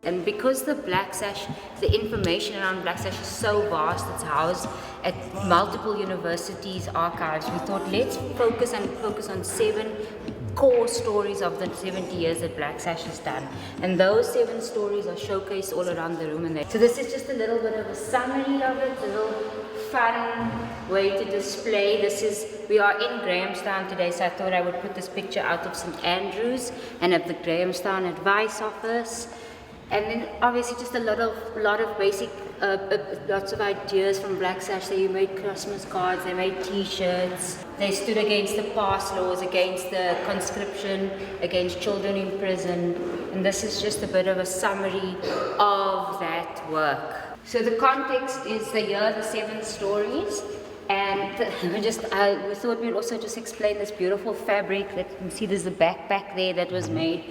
And because the Black Sash, the information around Black Sash is so vast, it's housed at multiple universities' archives, we thought let's focus on 7 core stories of the 70 years that Black Sash has done. And those 7 stories are showcased all around the room. So this is just a little bit of a summary of it, a little fun way to display. We are in Grahamstown today, so I thought I would put this picture out of St. Andrews and of the Grahamstown Advice Office. And then obviously just a lot of basic, lots of ideas from Black Sash. They made Christmas cards, they made t-shirts, they stood against the pass laws, against the conscription, against children in prison. And this is just a bit of a summary of that work. So the context is the 7 stories. And we thought we'd also just explain this beautiful fabric that you can see. There's the backpack there that was made.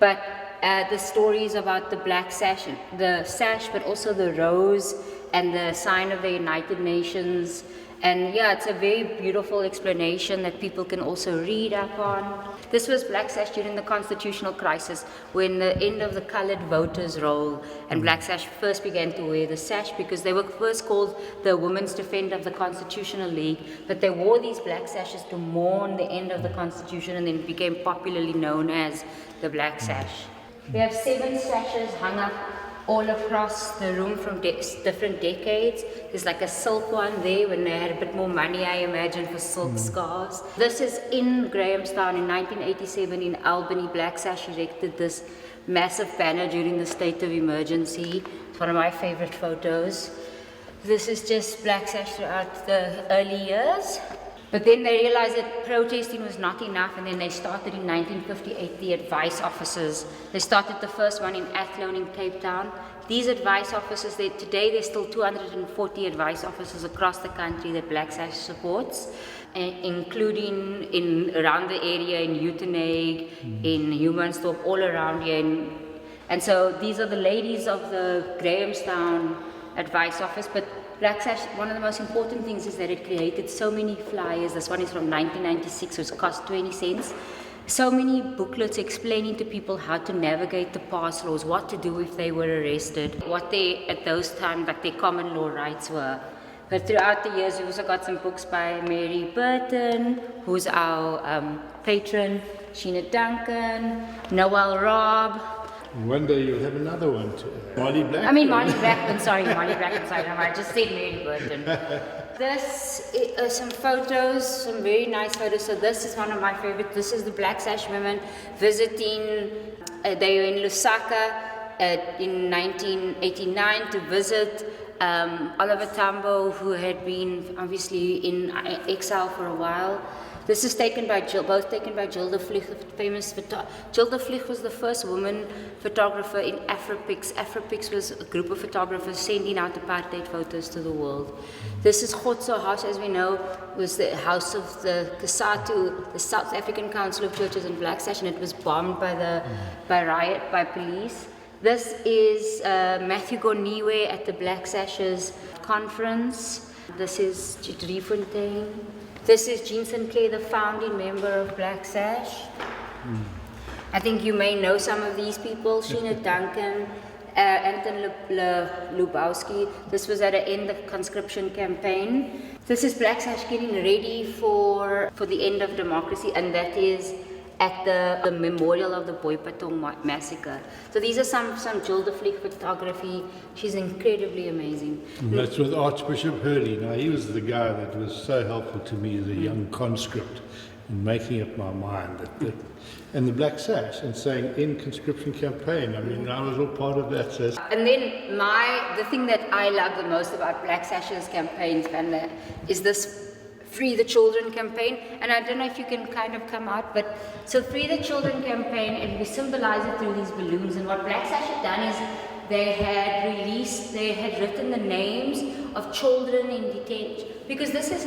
But the stories about the Black Sash, but also the rose and the sign of the United Nations. And yeah, it's a very beautiful explanation that people can also read up on. This was Black Sash during the constitutional crisis, when the end of the colored voters roll, and Black Sash first began to wear the sash because they were first called the Women's Defender of the Constitutional League, but they wore these black sashes to mourn the end of the Constitution, and then it became popularly known as the Black Sash. We have 7 sashes hung up all across the room from different decades. There's like a silk one there when they had a bit more money, I imagine, for silk scarves. This is in Grahamstown in 1987 in Albany. Black Sash erected this massive banner during the state of emergency. It's one of my favorite photos. This is just Black Sash throughout the early years. But then they realized that protesting was not enough, and then they started in 1958 the advice offices. They started the first one in Athlone in Cape Town. These advice offices, today there's still 240 advice offices across the country that Black Sash supports, including around the area in Uitenhage, in Humansdorp, all around here. And so these are the ladies of the Grahamstown advice office. But Black Sash, one of the most important things is that it created so many flyers. This one is from 1996, so it cost 20 cents. So many booklets explaining to people how to navigate the pass laws, what to do if they were arrested, what at those times, like their common law rights were. But throughout the years, we also got some books by Mary Burton, who's our patron, Sheena Duncan, Noel Robb. One day you'll have another one too. Molly Blackburn. Molly Blackburn, sorry, I just said Mary Burton. This is some photos, some very nice photos. So this is one of my favorites. This is the Black Sash women visiting, they were in Lusaka in 1989 to visit Oliver Tambo, who had been obviously in exile for a while. This is both taken by Gilda Vlieg, the famous photographer. Gilda Vlieg was the first woman photographer in AfroPix. AfroPix was a group of photographers sending out apartheid photos to the world. This is Khotso House, as we know, was the house of the Kasatu, the South African Council of Churches in Black Sash, and it was bombed by police. This is Matthew Goniwe at the Black Sash's conference. This is Driefontein. This is Jean Sinclair, the founding member of Black Sash. I think you may know some of these people. Sheena Duncan, Anton Lubowski. This was at the end of the conscription campaign. This is Black Sash getting ready for the end of democracy, and that is at the memorial of the Boipatong massacre. So these are some Gilda Vlieg photography. She's incredibly amazing. And that's with Archbishop Hurley. Now he was the guy that was so helpful to me as a young conscript in making up my mind. And the Black Sash, and saying in conscription campaign. I mean, I was all part of that. So. And then the thing that I love the most about Black Sash's campaigns, Vanda, is this Free the Children campaign. And I don't know if you can kind of come out, but so Free the Children campaign, and we symbolize it through these balloons. And what Black Sash had done is they had written the names of children in detention. Because this is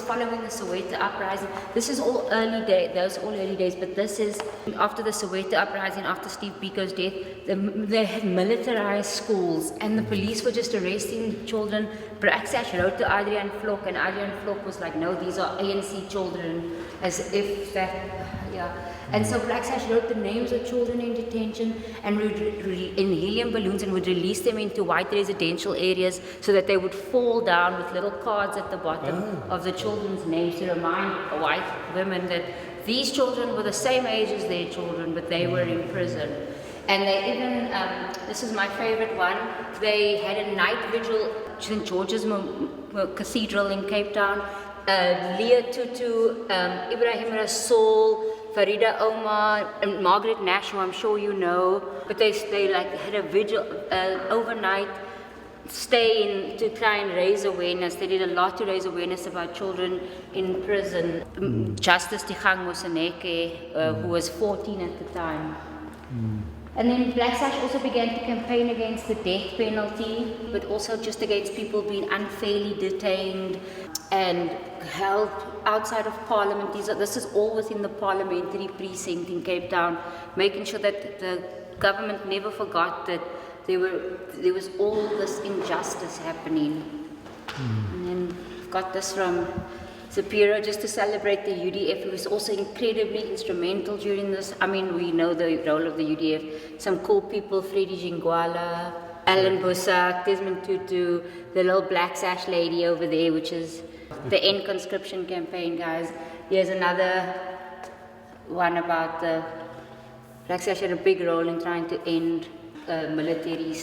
following the Soweto uprising. This is all early days, those all early days, but this is after the Soweto uprising, after Steve Biko's death. They had militarized schools, and the police were just arresting children. Black Sash wrote to Adrian Vlok, and Adrian Vlok was like, no, these are ANC children, as if that yeah. And so Black Sash wrote the names of children in detention and in helium balloons and would release them into white residential areas so that they would fall down with little cards at the bottom of the children's names to remind white women that these children were the same age as their children, but they were in prison. And they even, this is my favorite one, they had a night vigil at St. George's Cathedral in Cape Town. Leah Tutu, Ibrahim Rasool, Farida Omar, and Margaret Nash, who I'm sure you know, but they like had a vigil overnight stay in to try and raise awareness. They did a lot to raise awareness about children in prison. Justice Tigang Moseneke, who was 14 at the time. And then Black Sash also began to campaign against the death penalty, but also just against people being unfairly detained and held outside of Parliament. This is all within the parliamentary precinct in Cape Town, making sure that the government never forgot that there was all this injustice happening. And then I've got this from Sapiro, just to celebrate the UDF, who was also incredibly instrumental during this. I mean, we know the role of the UDF. Some cool people, Freddy Jingwala, Alan Bosak, Desmond Tutu, the little Black Sash lady over there, which is the End Conscription campaign, guys. Here's another one about the Black Sash had a big role in trying to end military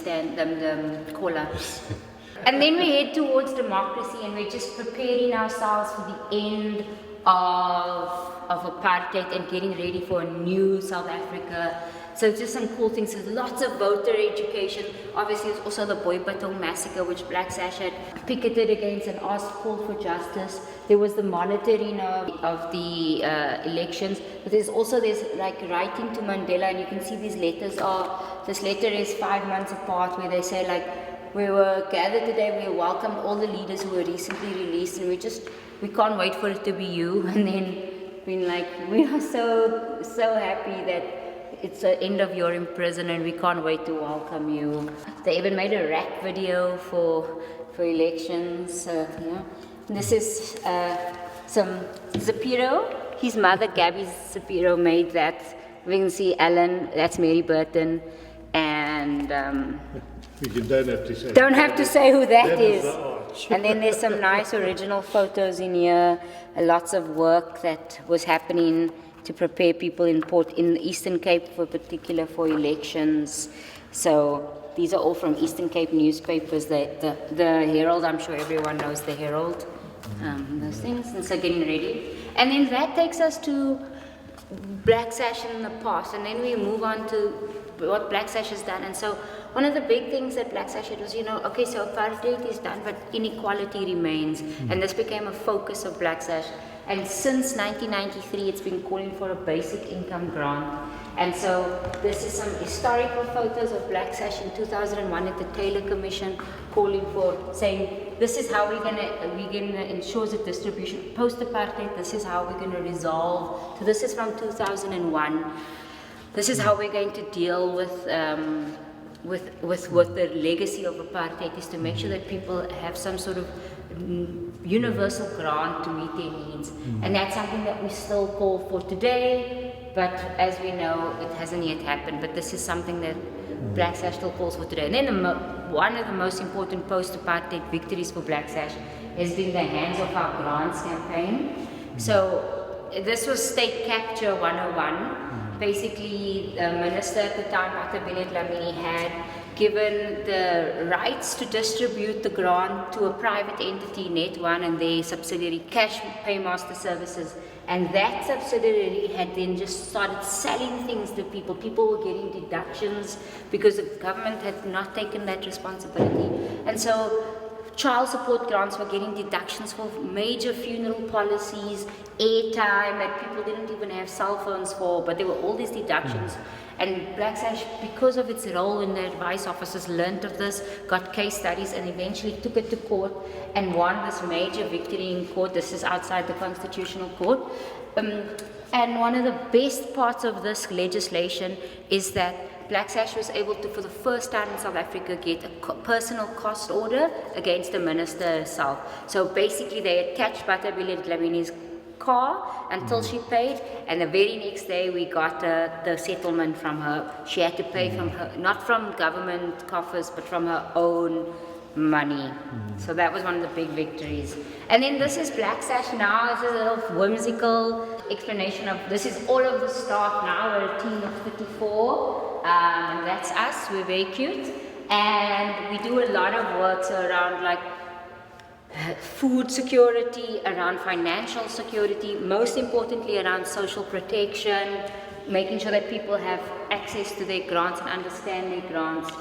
Kola. And then we head towards democracy, and we're just preparing ourselves for the end of apartheid and getting ready for a new South Africa. So just some cool things. There's lots of voter education. Obviously, there's also the Boipatong massacre, which Black Sash had picketed against and asked called for justice. There was the monitoring of the elections. But there's like writing to Mandela, and you can see these letters this letter is 5 months apart, where they say like, we were gathered today, we welcomed all the leaders who were recently released, and we can't wait for it to be you. And then being like, we are so happy that it's the end of your imprisonment, and we can't wait to welcome you. They even made a rap video for elections. Yeah. This is some Zapiro. His mother, Gabby Zapiro, made that. We can see Alan, that's Mary Burton, and you don't have to say who that is. And then there's some nice original photos in here. Lots of work that was happening to prepare people in the Eastern Cape, for particular for elections. So these are all from Eastern Cape newspapers. The Herald, I'm sure everyone knows the Herald. Those things, and so getting ready. And then that takes us to Black Sash in the past, and then we move on to what Black Sash has done. And so one of the big things that Black Sash did was, okay, so apartheid is done, but inequality remains. And this became a focus of Black Sash. And since 1993, it's been calling for a basic income grant. And so this is some historical photos of Black Sash in 2001 at the Taylor Commission, calling for, saying, this is how we're gonna ensure the distribution post-apartheid. This is how we're gonna resolve. So this is from 2001. This is how we're going to deal with the legacy of apartheid, is to make sure that people have some sort of universal grant to meet their needs. And that's something that we still call for today, but as we know, it hasn't yet happened. But this is something that Black Sash still calls for today. And then one of the most important post-apartheid victories for Black Sash has been the Hands Off Our Grants campaign. So this was State Capture 101. Basically, the minister at the time, Dr. Bennett Lamini, had given the rights to distribute the grant to a private entity, Net1, and their subsidiary, Cash Paymaster Services. And that subsidiary had then just started selling things to people. People were getting deductions because the government had not taken that responsibility. And so child support grants were getting deductions for major funeral policies, airtime that people didn't even have cell phones for, but there were all these deductions. And Black Sash, because of its role in the advice officers, learned of this, got case studies, and eventually took it to court and won this major victory in court. This is outside the Constitutional Court. And one of the best parts of this legislation is that Black Sash was able to, for the first time in South Africa, get a personal cost order against the minister herself. So basically they attached Batabile Dlamini's car until she paid, and the very next day we got the settlement from her. She had to pay from her, not from government coffers, but from her own money. So that was one of the big victories. And then this is Black Sash now. It's a little whimsical explanation of, this is all of the staff now. We're a team of 34, and that's us. We're very cute, and we do a lot of work around like food security, around financial security, most importantly around social protection, making sure that people have access to their grants and understand their grants,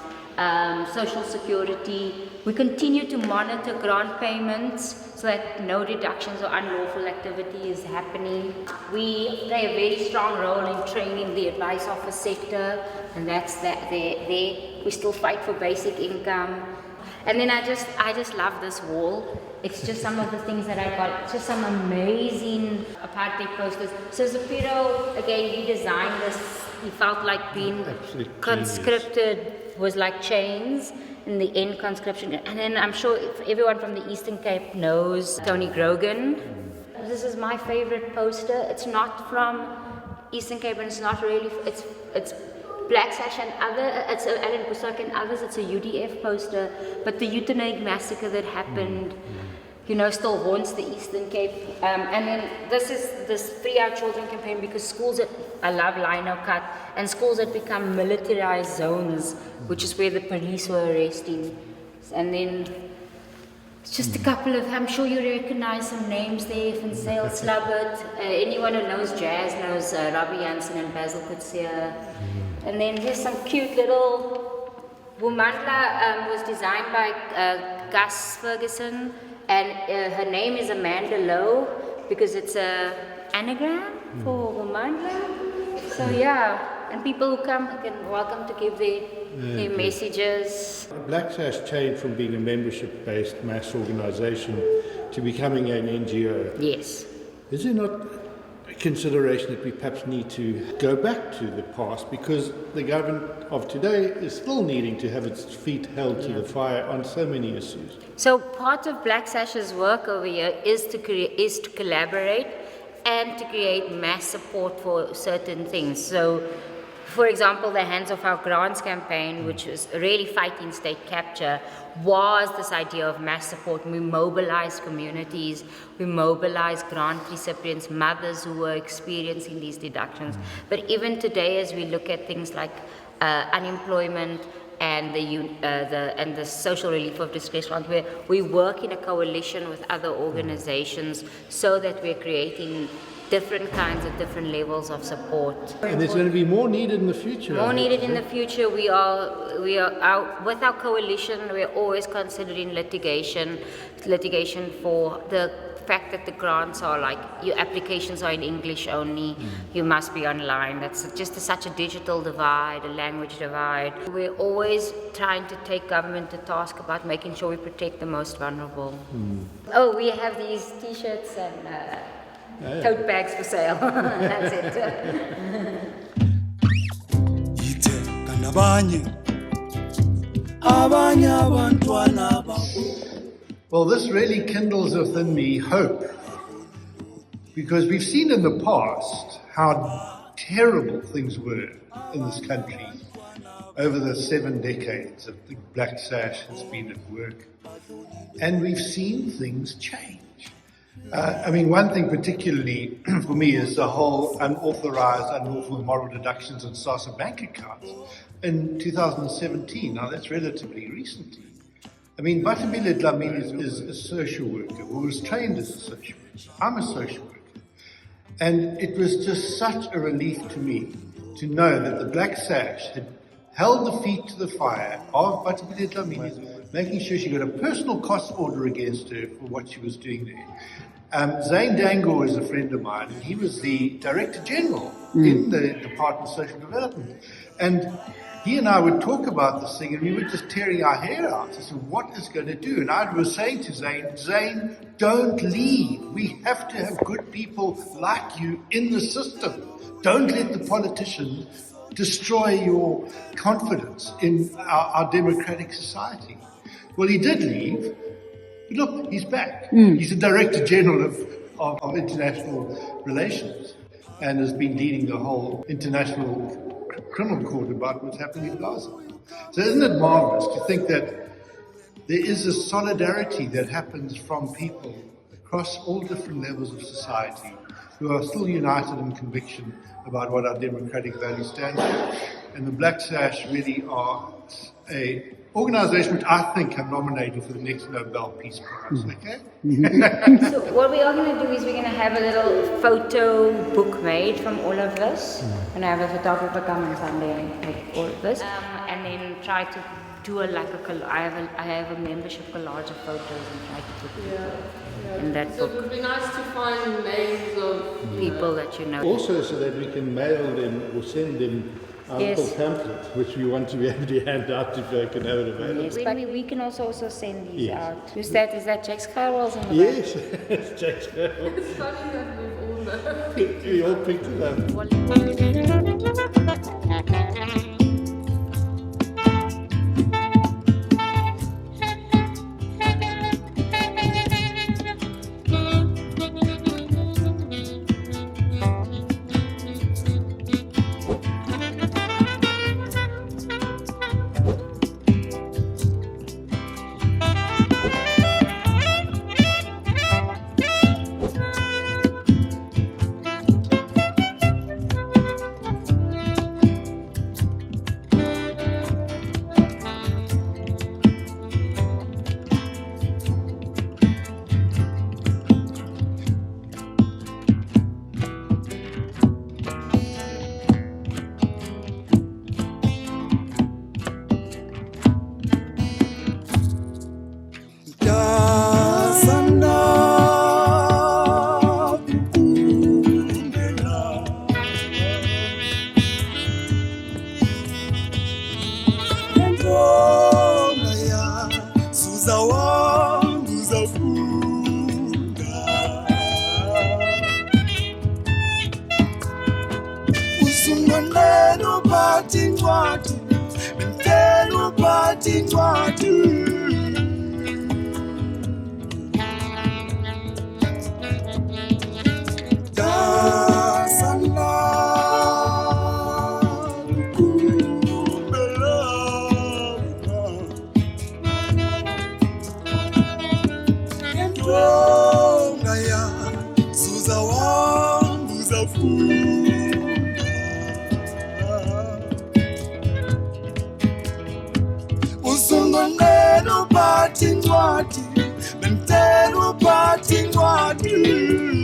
social security. We continue to monitor grant payments so that no deductions or unlawful activity is happening. We play a very strong role in training the advice office sector, and that's that there. We still fight for basic income. And then I just love this wall. It's just some of the things that I got. It's just some amazing apartheid posters. So Zapiro, again, he designed this. He felt like being conscripted was like chains in the end conscription. And then I'm sure everyone from the Eastern Cape knows Tony Grogan. This is my favorite poster. It's not from Eastern Cape, and it's not really, it's Black Sash and it's Alan Busak and others, it's a UDF poster, but the euthanatic massacre that happened, still haunts the Eastern Cape. And then this is this Free Our Children campaign, because schools I love lino cut, and schools that become militarized zones, which is where the police were arresting. And then just a couple of, I'm sure you recognize some names there, Van Zyl Slubbert, anyone who knows jazz knows Robbie Jansen and Basil Coetzee. And then here's some cute little, Wumandla was designed by Gus Ferguson, and her name is Amanda Lowe because it's an anagram for Wumandla. So yeah, and people who come can welcome to give their messages. Black Sash changed from being a membership-based mass organisation to becoming an NGO. Yes. Is there not a consideration that we perhaps need to go back to the past, because the government of today is still needing to have its feet held to the fire on so many issues? So part of Black Sash's work over here is to collaborate and to create mass support for certain things. So, for example, the Hands Off Our Grants campaign, which was really fighting state capture, was this idea of mass support. We mobilized communities, we mobilized grant recipients, mothers who were experiencing these deductions. But even today, as we look at things like unemployment and the social relief of distress grant, where we work in a coalition with other organizations so that we're creating different kinds of different levels of support. And there's going to be more needed in the future. More needed in the future. We are with our coalition. We're always considering litigation for the fact that the grants are like, your applications are in English only. You must be online. That's just such a digital divide, a language divide. We're always trying to take government to task about making sure we protect the most vulnerable. Oh, we have these T-shirts and tote bags for sale. That's it. Well, this really kindles within me hope, because we've seen in the past how terrible things were in this country over the 7 decades that the Black Sash has been at work, and we've seen things change. One thing particularly for me is the whole unauthorized, unlawful moral deductions in SASSA bank accounts in 2017. Now, that's relatively recently. Batabile Dlamini is a social worker who was trained as a social worker. I'm a social worker. And it was just such a relief to me to know that the Black Sash had held the feet to the fire of Batabile Dlamini, making sure she got a personal cost order against her for what she was doing there. Zane Dangor is a friend of mine, and he was the Director General in the Department of Social Development. And he and I would talk about this thing, and we were just tearing our hair out. I said, what is going to do? And I was saying to Zane, don't leave. We have to have good people like you in the system. Don't let the politicians destroy your confidence in our democratic society. Well, he did leave. But look, he's back. He's the Director General of of international relations and has been leading the whole international criminal court about what's happening in Gaza. So isn't it marvelous to think that there is a solidarity that happens from people across all different levels of society who are still united in conviction about what our democratic values stand for. And the Black Sash really are a organization which I think have nominated for the next Nobel Peace Prize. Okay? So what we are going to do is we're going to have a little photo book made from all of this. And I have a photographer come on Sunday and make all of this. And then try to do I have a membership collage of photos and try to put people in that So book. it would be nice to find names of People that you know. Also so that we can mail them or send them our little pamphlets, which we want to be able to hand out if they can have it available. Yes, but we can also send these Yes. out. Who's that? Is that Jack Scarwell's in the Yes, it's Jack Sparrow. It's funny that we've all know. We all picked it up. Party, mentelo party,